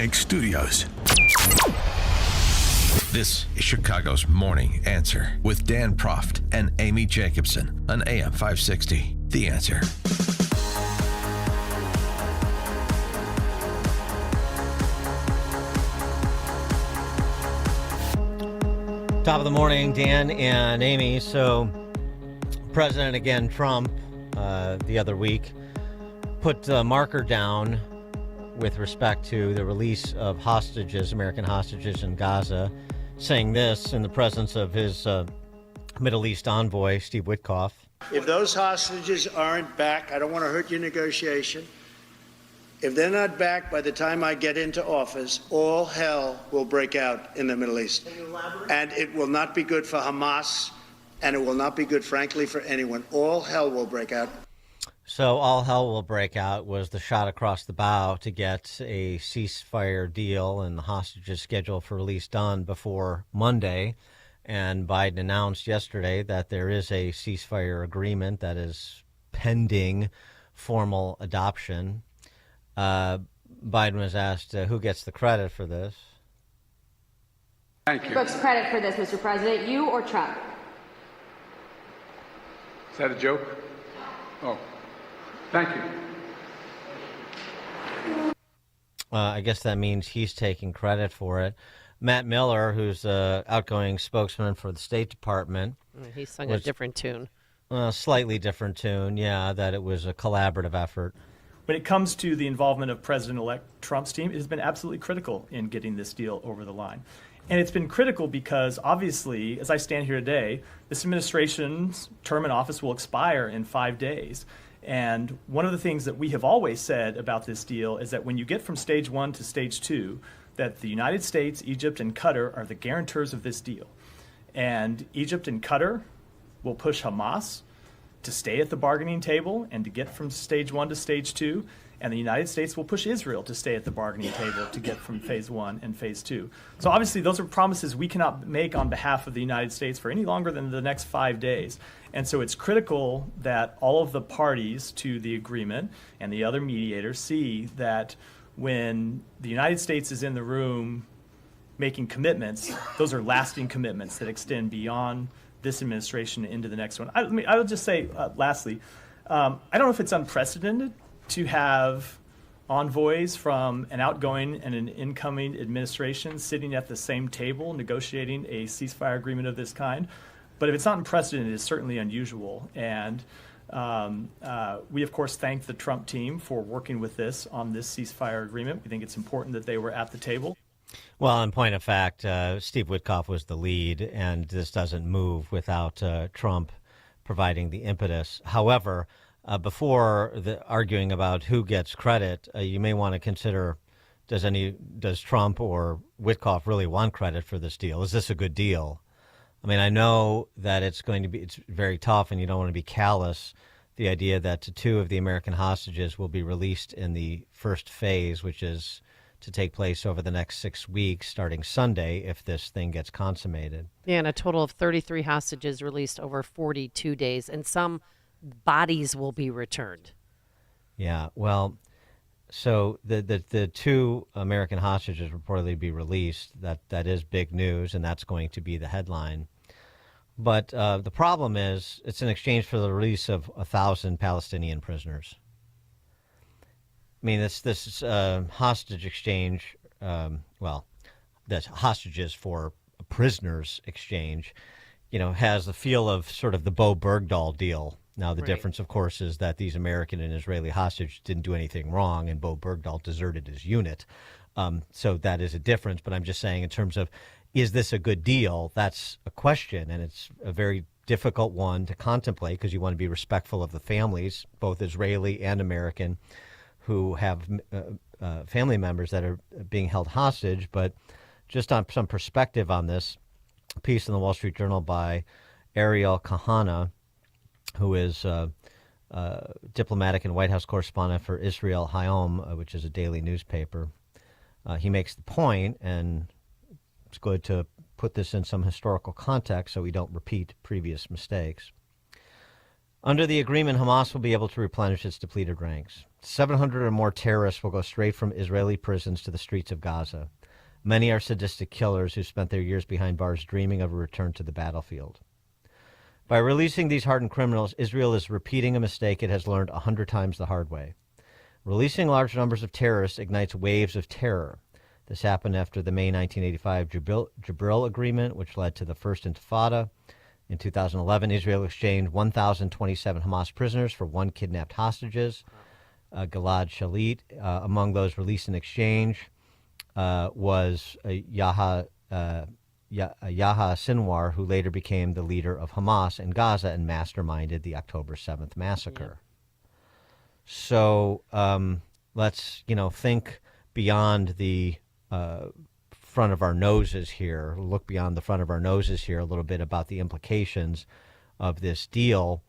Bank Studios. This is Chicago's Morning Answer with Dan Proft and Amy Jacobson on AM 560. The Answer. Top of the morning, Dan and Amy. So, President, again, Trump, the other week, put a marker down with respect to the release of hostages, American hostages in Gaza, saying this in the presence of his Middle East envoy, Steve Witkoff. If those hostages aren't back, I don't want to hurt your negotiation. If they're not back by the time I get into office, all hell will break out in the Middle East. And it will not be good for Hamas, and it will not be good, frankly, for anyone. All hell will break out. So all hell will break out was the shot across the bow to get a ceasefire deal and the hostages scheduled for release done before Monday. And Biden announced yesterday that there is a ceasefire agreement that is pending formal adoption. Biden was asked who gets the credit for this. Thank you. Who gets credit for this, Mr. President, you or Trump? Is that a joke? Oh, thank you. I guess that means he's taking credit for it. Matt Miller, who's the outgoing spokesman for the State Department. He sung a different tune. Slightly different tune, yeah, that it was a collaborative effort. When it comes to the involvement of President-elect Trump's team, it has been absolutely critical in getting this deal over the line. And it's been critical because, obviously, as I stand here today, this administration's term in office will expire in 5 days. And one of the things that we have always said about this deal is that when you get from stage 1 to stage 2, that the United States, Egypt, and Qatar are the guarantors of this deal. And Egypt and Qatar will push Hamas to stay at the bargaining table and to get from stage 1 to stage 2, and the United States will push Israel to stay at the bargaining table to get from phase 1 and phase 2. So obviously those are promises we cannot make on behalf of the United States for any longer than the next 5 days. And so it's critical that all of the parties to the agreement and the other mediators see that when the United States is in the room making commitments, those are lasting commitments that extend beyond this administration into the next one. I would just say, lastly, I don't know if it's unprecedented to have envoys from an outgoing and an incoming administration sitting at the same table negotiating a ceasefire agreement of this kind. But if it's not unprecedented, it's certainly unusual. And we, of course, thank the Trump team for working with this on this ceasefire agreement. We think it's important that they were at the table. Well, in point of fact, Steve Witkoff was the lead, and this doesn't move without Trump providing the impetus. However, before arguing about who gets credit, you may want to consider, does Trump or Witkoff really want credit for this deal? Is this a good deal? I mean, I know that it's very tough, and you don't want to be callous. The idea that 2 of the American hostages will be released in the first phase, which is to take place over the next 6 weeks, starting Sunday, if this thing gets consummated. Yeah, and a total of 33 hostages released over 42 days, and some bodies will be returned. Yeah, well, so the 2 American hostages reportedly be released. That is big news, and that's going to be the headline. But the problem is it's in exchange for the release of 1,000 Palestinian prisoners. I mean, this hostage exchange, that's hostages for prisoners exchange, has the feel of sort of the Bo Bergdahl deal. Now, the difference, of course, is that these American and Israeli hostages didn't do anything wrong, and Bo Bergdahl deserted his unit. So that is a difference. But I'm just saying, in terms of, is this a good deal? That's a question, and it's a very difficult one to contemplate because you want to be respectful of the families, both Israeli and American, who have family members that are being held hostage. But just on some perspective on this, a piece in the Wall Street Journal by Ariel Kahana, who is diplomatic and White House correspondent for Israel Hayom, which is a daily newspaper. He makes the point, and it's good to put this in some historical context so we don't repeat previous mistakes. Under the agreement, Hamas will be able to replenish its depleted ranks. 700 or more terrorists will go straight from Israeli prisons to the streets of Gaza. Many are sadistic killers who spent their years behind bars dreaming of a return to the battlefield. By releasing these hardened criminals, Israel is repeating a mistake it has learned 100 times the hard way. Releasing large numbers of terrorists ignites waves of terror. This happened after the May 1985 Jibril Agreement, which led to the First Intifada. In 2011, Israel exchanged 1,027 Hamas prisoners for one kidnapped hostages, Gilad Shalit. Among those released in exchange was Yahya Sinwar, who later became the leader of Hamas in Gaza and masterminded the October 7th massacre. So let's, think beyond the front of our noses here, look beyond the front of our noses here a little bit about the implications of this deal.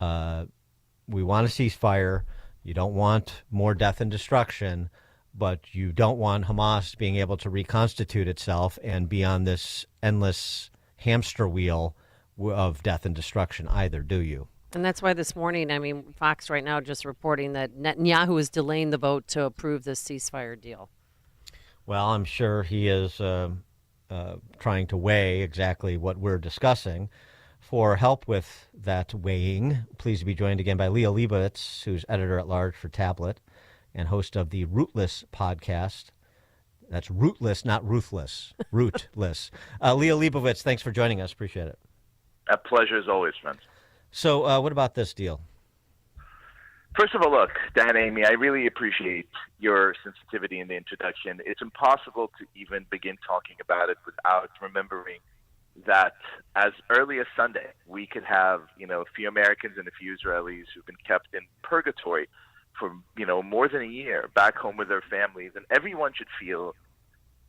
We want a ceasefire. You don't want more death and destruction, but you don't want Hamas being able to reconstitute itself and be on this endless hamster wheel of death and destruction either, do you? And that's why this morning, Fox right now just reporting that Netanyahu is delaying the vote to approve this ceasefire deal. Well, I'm sure he is trying to weigh exactly what we're discussing. For help with that weighing, pleased to be joined again by Liel Leibovitz, who's editor-at-large for Tablet and host of the Rootless podcast. That's rootless, not ruthless. Rootless. Liel Leibovitz, thanks for joining us. Appreciate it. A pleasure as always, friends. So what about this deal? First of all, look, Dan, Amy, I really appreciate your sensitivity in the introduction. It's impossible to even begin talking about it without remembering that as early as Sunday, we could have, a few Americans and a few Israelis who've been kept in purgatory for, more than a year back home with their families, and everyone should feel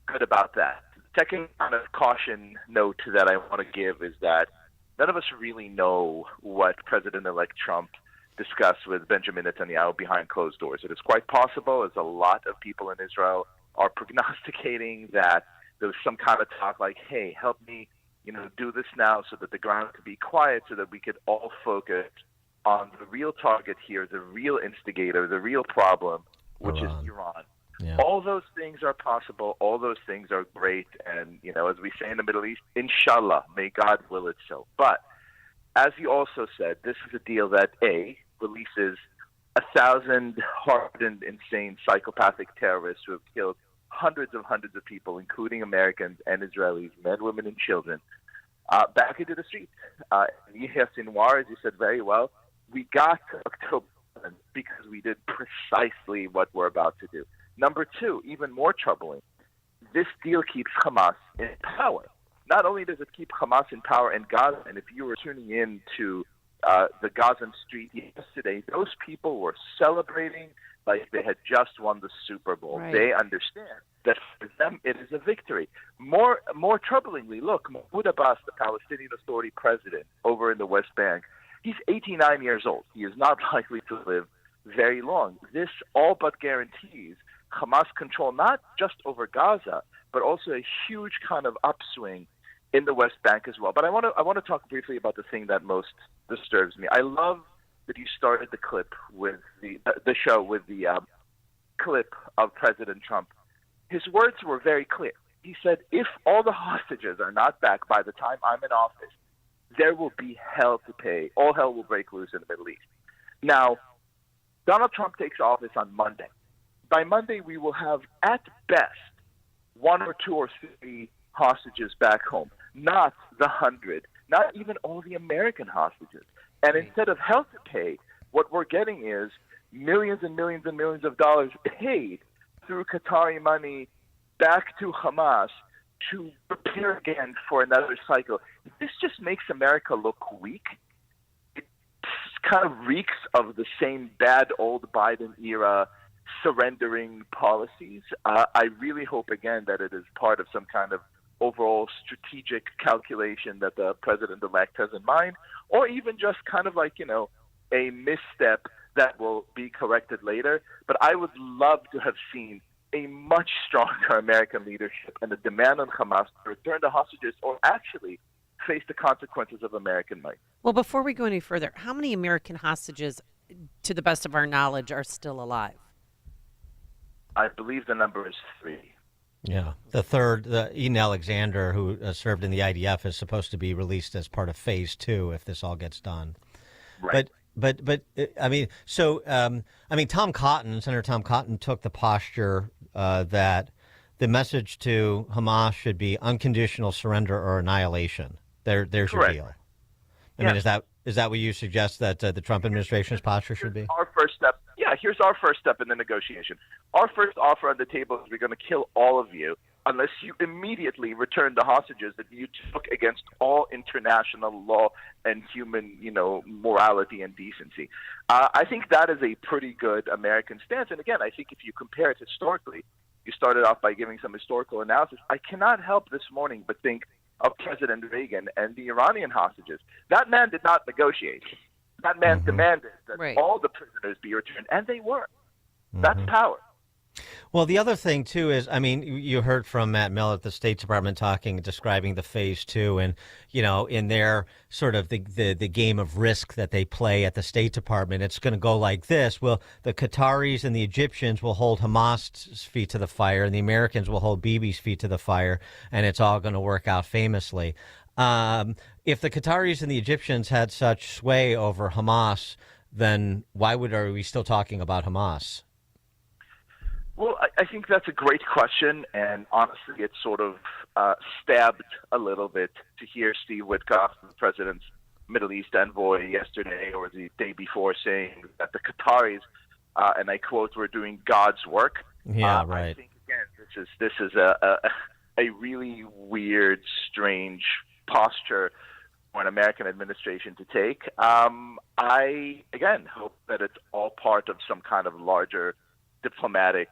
good about that. The second kind of caution note that I want to give is that none of us really know what President-elect Trump discussed with Benjamin Netanyahu behind closed doors. It is quite possible, as a lot of people in Israel are prognosticating, that there was some kind of talk like, hey, help me, do this now so that the ground could be quiet so that we could all focus on the real target here, the real instigator, the real problem, which is Iran. Yeah. All those things are possible. All those things are great. And, as we say in the Middle East, inshallah, may God will it so. But as you also said, this is a deal that, A, releases 1,000 hardened, insane, psychopathic terrorists who have killed hundreds of people, including Americans and Israelis, men, women, and children, back into the streets. Yahya Sinwar, as you said very well, we got to October because we did precisely what we're about to do. Number two, even more troubling, this deal keeps Hamas in power. Not only does it keep Hamas in power in Gaza, and if you were tuning in to the Gazan street yesterday, those people were celebrating like they had just won the Super Bowl. Right. They understand that for them it is a victory. More troublingly, look, Mahmoud Abbas, the Palestinian Authority president over in the West Bank, he's 89 years old. He is not likely to live very long. This all but guarantees Hamas control not just over Gaza, but also a huge kind of upswing in the West Bank as well. But I want to talk briefly about the thing that most disturbs me. I love that you started the clip with the show with the clip of President Trump. His words were very clear. He said, if all the hostages are not back by the time I'm in office, there will be hell to pay. All hell will break loose in the Middle East. Now, Donald Trump takes office on Monday. By Monday, we will have, at best, 1 or 2 or 3 hostages back home, not the 100, not even all the American hostages. And instead of hell to pay, what we're getting is millions and millions and millions of dollars paid through Qatari money back to Hamas to prepare again for another cycle. This just makes America look weak. It kind of reeks of the same bad old Biden era surrendering policies. I really hope, again, that it is part of some kind of overall strategic calculation that the president-elect has in mind, or even just kind of like, a misstep that will be corrected later. But I would love to have seen a much stronger American leadership and a demand on Hamas to return the hostages, or actually face the consequences of American might. Well, before we go any further, how many American hostages, to the best of our knowledge, are still alive? I believe the number is 3. Yeah. The third, Eden Alexander, who served in the IDF, is supposed to be released as part of Phase 2 if this all gets done. Right. But Tom Cotton, Senator Tom Cotton, took the posture that the message to Hamas should be unconditional surrender or annihilation. There's your Correct. deal. I mean, is that what you suggest that the Trump administration's posture should be? Our first step. Yeah, here's our first step in the negotiation. Our first offer on the table is we're going to kill all of you unless you immediately return the hostages that you took against all international law and human, morality and decency. I think that is a pretty good American stance. And again, I think if you compare it historically, you started off by giving some historical analysis. I cannot help this morning but think of President Reagan and the Iranian hostages. That man did not negotiate. That man demanded that all the prisoners be returned, and they were. That's power. Well, the other thing, too, is, you heard from Matt Miller at the State Department describing the Phase 2 and, in their sort of the game of risk that they play at the State Department, it's going to go like this. Well, the Qataris and the Egyptians will hold Hamas's feet to the fire, and the Americans will hold Bibi's feet to the fire, and it's all going to work out famously. If the Qataris and the Egyptians had such sway over Hamas, then why are we still talking about Hamas? Well, I think that's a great question, and honestly, it's sort of stabbed a little bit to hear Steve Witkoff, the president's Middle East envoy, yesterday or the day before, saying that the Qataris, and I quote, "were doing God's work." Yeah, right. I think again, this is a really weird, strange posture for an American administration to take. I again hope that it's all part of some kind of larger diplomatic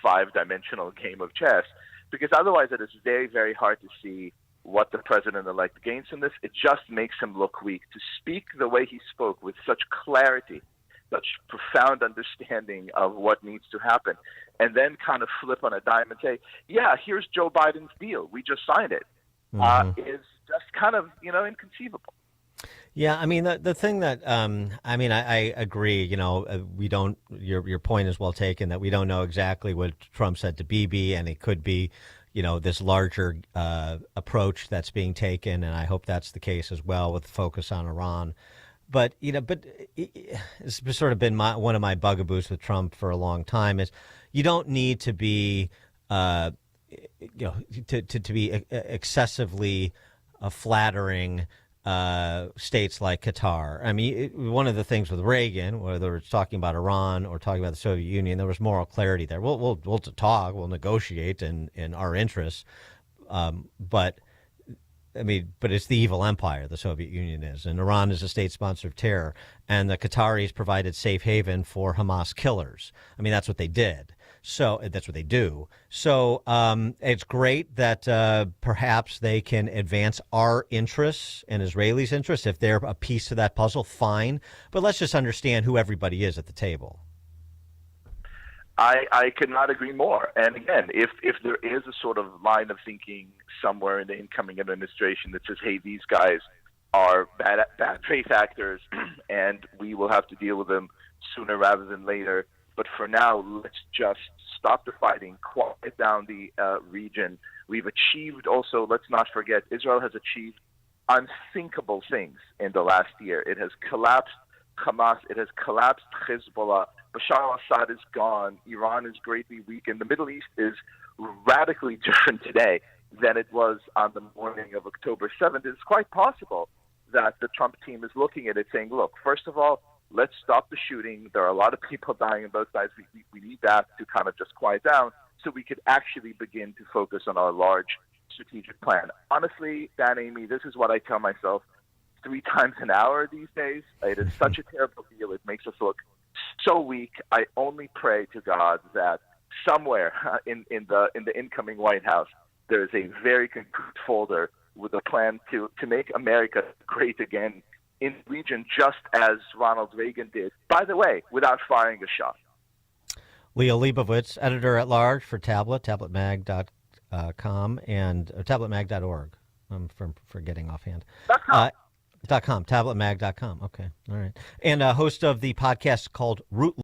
5-dimensional game of chess, because otherwise it is very, very hard to see what the president-elect gains from this. It just makes him look weak. To speak the way he spoke with such clarity, such profound understanding of what needs to happen, and then kind of flip on a dime and say, yeah, here's Joe Biden's deal. We just signed it, is just kind of, inconceivable. Yeah, the thing that I agree. We don't. Your point is well taken that we don't know exactly what Trump said to Bibi, and it could be, this larger approach that's being taken, and I hope that's the case as well with the focus on Iran. But it's sort of been one of my bugaboos with Trump for a long time is you don't need to be to be excessively flattering states like Qatar. One of the things with Reagan, whether it's talking about Iran or talking about the Soviet Union, there was moral clarity there. We'll talk, we'll negotiate in our interests, but it's the evil empire the Soviet Union is, and Iran is a state sponsor of terror, and the Qataris provided safe haven for Hamas killers. That's what they did. So that's what they do. So it's great that perhaps they can advance our interests and Israelis' interests. If they're a piece of that puzzle, fine. But let's just understand who everybody is at the table. I could not agree more. And again, if there is a sort of line of thinking somewhere in the incoming administration that says, hey, these guys are bad faith actors and we will have to deal with them sooner rather than later, but for now, let's just stop the fighting, quiet down the region. We've achieved also, let's not forget, Israel has achieved unthinkable things in the last year. It has collapsed Hamas. It has collapsed Hezbollah. Bashar al-Assad is gone. Iran is greatly weakened. The Middle East is radically different today than it was on the morning of October 7th. It's quite possible that the Trump team is looking at it saying, look, first of all, let's stop the shooting. There are a lot of people dying on both sides. We need that to kind of just quiet down so we could actually begin to focus on our large strategic plan. Honestly, Dan, Amy, this is what I tell myself 3 times an hour these days. It is such a terrible deal. It makes us look so weak. I only pray to God that somewhere in the incoming White House there is a very concrete folder with a plan to make America great again in the region, just as Ronald Reagan did, by the way, without firing a shot. Liel Leibovitz, editor-at-large for Tablet, tabletmag.com, and tabletmag.org. I'm forgetting offhand. .com. .com, tabletmag.com. Okay, all right. And host of the podcast called Root